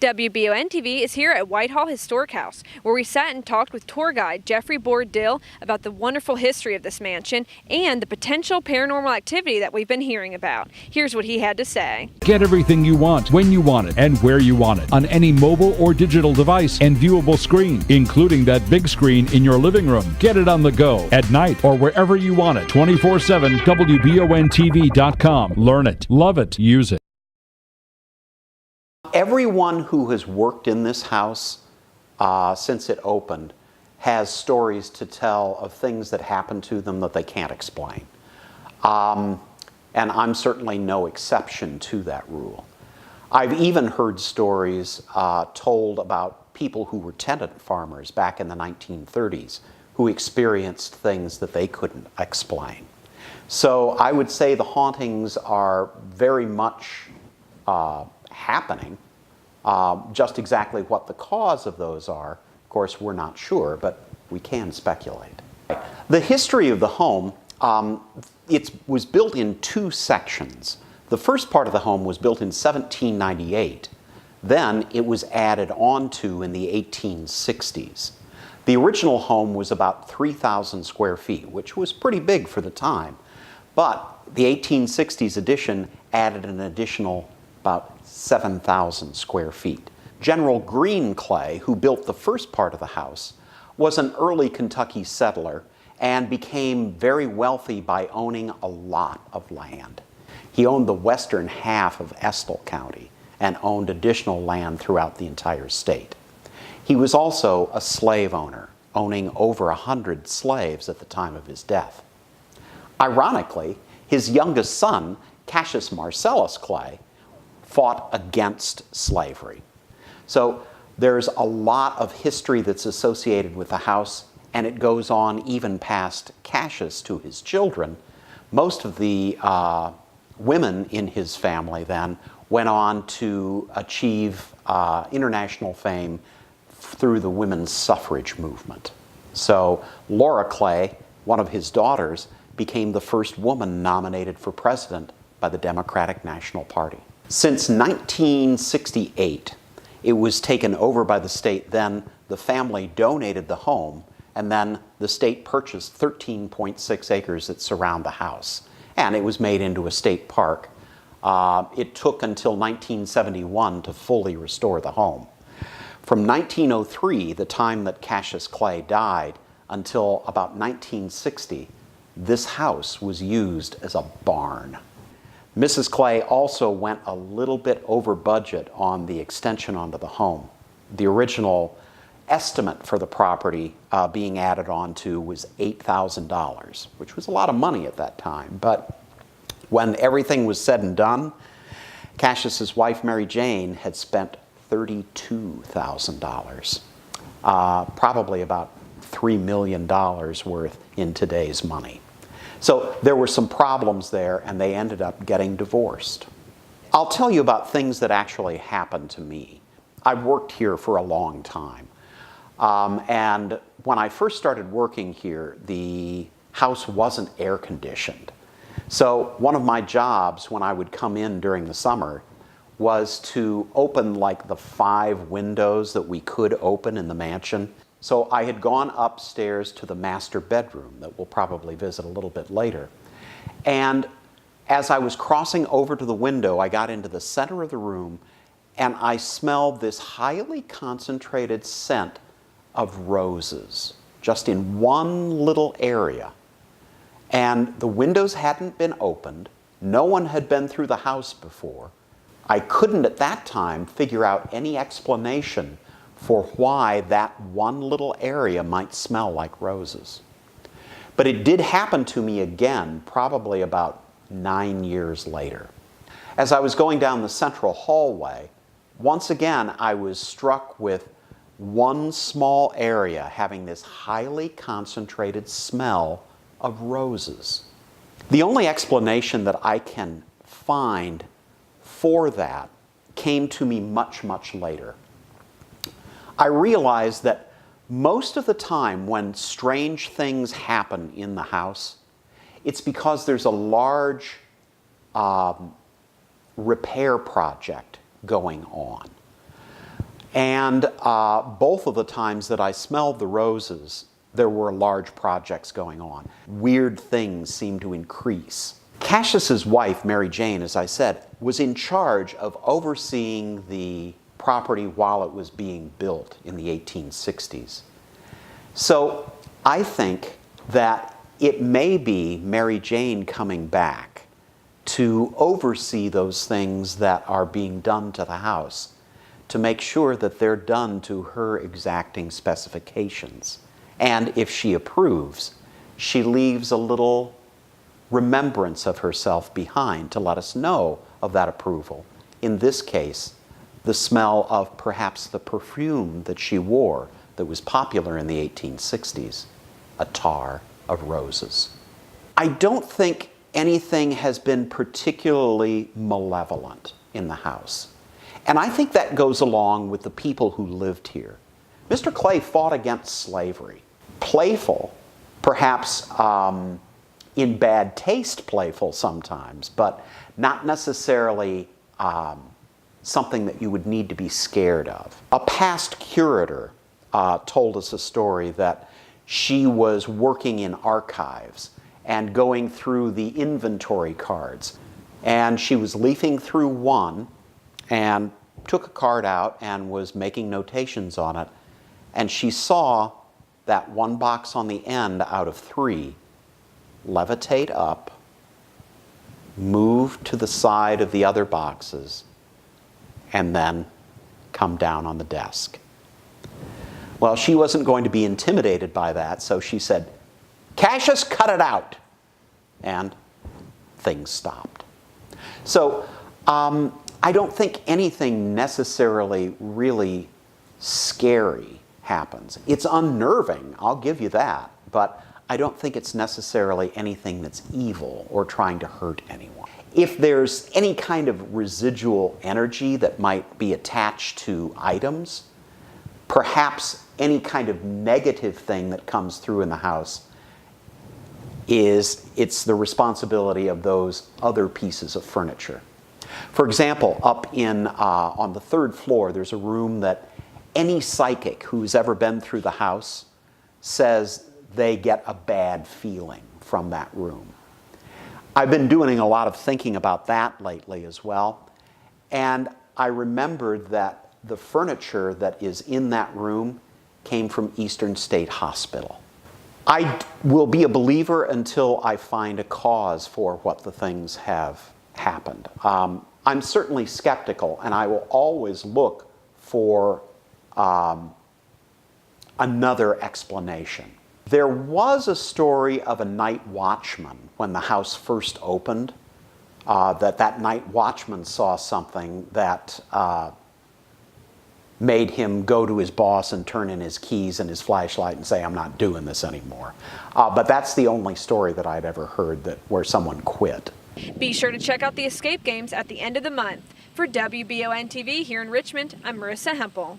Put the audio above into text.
WBON TV is here at WhiteHall Historic House, where we sat and talked with tour guide Jeffrey Board-Dill about the wonderful history of this mansion and the potential paranormal activity that we've been hearing about. Here's what he had to say. Get everything you want, when you want it, and where you want it, on any mobile or digital device and viewable screen, including that big screen in your living room. Get it on the go, at night, or wherever you want it. 24/7, WBONTV.com. Learn it, love it, use it. Everyone who has worked in this house since it opened has stories to tell of things that happened to them that they can't explain. And I'm certainly no exception to that rule. I've even heard stories told about people who were tenant farmers back in the 1930s who experienced things that they couldn't explain. So I would say the hauntings are very much happening. Just exactly what the cause of those are, of course, we're not sure, but we can speculate. The history of the home, it was built in two sections. The first part of the home was built in 1798. Then it was added onto in the 1860s. The original home was about 3,000 square feet, which was pretty big for the time. But the 1860s addition added an additional about 7,000 square feet. General Green Clay, who built the first part of the house, was an early Kentucky settler and became very wealthy by owning a lot of land. He owned the western half of Estill County and owned additional land throughout the entire state. He was also a slave owner, owning over 100 slaves at the time of his death. Ironically, his youngest son, Cassius Marcellus Clay, fought against slavery. So there's a lot of history that's associated with the house, and it goes on even past Cassius to his children. Most of the women in his family then went on to achieve international fame through the women's suffrage movement. So Laura Clay, one of his daughters, became the first woman nominated for president by the Democratic National Party. Since 1968, it was taken over by the state. Then the family donated the home, and then the state purchased 13.6 acres that surround the house, and it was made into a state park. It took until 1971 to fully restore the home. From 1903, the time that Cassius Clay died, until about 1960, this house was used as a barn. Mrs. Clay also went a little bit over budget on the extension onto the home. The original estimate for the property being added onto was $8,000, which was a lot of money at that time. But when everything was said and done, Cassius's wife, Mary Jane, had spent $32,000, probably about $3 million worth in today's money. So there were some problems there, and they ended up getting divorced. I'll tell you about things that actually happened to me. I've worked here for a long time. And when I first started working here, the house wasn't air conditioned. So one of my jobs when I would come in during the summer was to open like the 5 windows that we could open in the mansion. So I had gone upstairs to the master bedroom that we'll probably visit a little bit later. And as I was crossing over to the window, I got into the center of the room and I smelled this highly concentrated scent of roses, just in one little area. And the windows hadn't been opened. No one had been through the house before. I couldn't at that time figure out any explanation for why that one little area might smell like roses. But it did happen to me again, probably about 9 years later. As I was going down the central hallway, once again I was struck with one small area having this highly concentrated smell of roses. The only explanation that I can find for that came to me much, much later. I realized that most of the time when strange things happen in the house, it's because there's a large repair project going on. And both of the times that I smelled the roses, there were large projects going on. Weird things seemed to increase. Cassius's wife, Mary Jane, as I said, was in charge of overseeing the property while it was being built in the 1860s. So I think that it may be Mary Jane coming back to oversee those things that are being done to the house, to make sure that they're done to her exacting specifications. And if she approves, she leaves a little remembrance of herself behind to let us know of that approval. In this case, the smell of perhaps the perfume that she wore that was popular in the 1860s, attar of roses. I don't think anything has been particularly malevolent in the house. And I think that goes along with the people who lived here. Mr. Clay fought against slavery. Playful, perhaps in bad taste playful sometimes, but not necessarily something that you would need to be scared of. A past curator told us a story that she was working in archives and going through the inventory cards. And she was leafing through one and took a card out and was making notations on it. And she saw that one box on the end out of 3 levitate up, move to the side of the other boxes, and then come down on the desk. Well, she wasn't going to be intimidated by that, so she said, "Cassius, cut it out." And things stopped. So I don't think anything necessarily really scary happens. It's unnerving, I'll give you that, but I don't think it's necessarily anything that's evil or trying to hurt anyone. If there's any kind of residual energy that might be attached to items, perhaps any kind of negative thing that comes through in the house it's the responsibility of those other pieces of furniture. For example, up on the 3rd floor, there's a room that any psychic who's ever been through the house says they get a bad feeling from that room. I've been doing a lot of thinking about that lately as well, and I remembered that the furniture that is in that room came from Eastern State Hospital. I will be a believer until I find a cause for what the things have happened. I'm certainly skeptical, and I will always look for another explanation. There was a story of a night watchman when the house first opened, that night watchman saw something that made him go to his boss and turn in his keys and his flashlight and say, "I'm not doing this anymore." But that's the only story that I've ever heard where someone quit. Be sure to check out the escape games at the end of the month. For WBON TV here in Richmond, I'm Marissa Hempel.